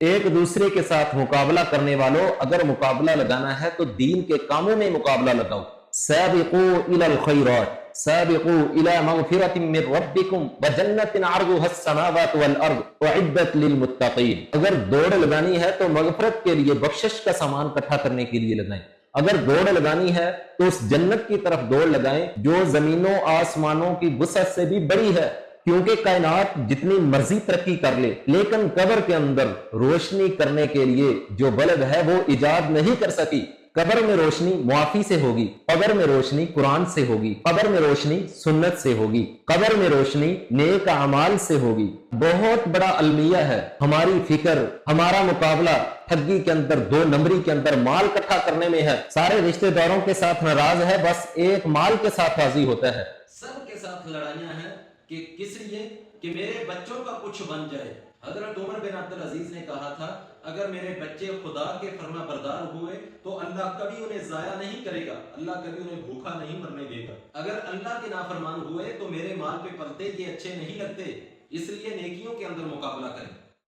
ایک دوسرے کے ساتھ مقابلہ کرنے والوں، اگر مقابلہ لگانا ہے تو دین کے کاموں میں مقابلہ لگاؤ۔ سابقوا الی الخیرات سابقوا الی مغفرۃ من ربکم وجنۃ عرضها السماوات والارض اعدت للمتقین۔ اگر دوڑ لگانی ہے تو مغفرت کے لیے، بخشش کا سامان اکٹھا کرنے کے لیے لگائیں۔ اگر دوڑ لگانی ہے تو اس جنت کی طرف دوڑ لگائیں جو زمینوں آسمانوں کی وسعت سے بھی بڑی ہے، کیونکہ کائنات جتنی مرضی ترقی کر لے لیکن قبر کے اندر روشنی کرنے کے لیے جو بلب ہے وہ ایجاد نہیں کر سکی۔ قبر میں روشنی معافی سے ہوگی، قبر میں روشنی قرآن سے ہوگی، قبر میں روشنی سنت سے ہوگی، قبر میں روشنی نیک اعمال سے ہوگی۔ بہت بڑا المیہ ہے ہماری فکر، ہمارا مقابلہ ٹھگی کے اندر، دو نمبری کے اندر، مال اکٹھا کرنے میں ہے۔ سارے رشتہ داروں کے ساتھ ناراض ہے، بس ایک مال کے ساتھ راضی ہوتا ہے۔ سب کے ساتھ لڑائیاں ہیں کہ کس لیے؟ کہ میرے بچوں کا کچھ بن جائے۔ حضرت عمر بن عبدالعزیز نے کہا تھا اگر میرے بچے خدا کے فرما بردار ہوئے تو اللہ کبھی انہیں ضائع نہیں کرے گا، اللہ کبھی انہیں بھوکا نہیں مرنے دے گا۔ اگر اللہ کے نافرمان ہوئے تو میرے مال پہ پلتے یہ اچھے نہیں لگتے، اس لیے نیکیوں کے اندر مقابلہ کریں۔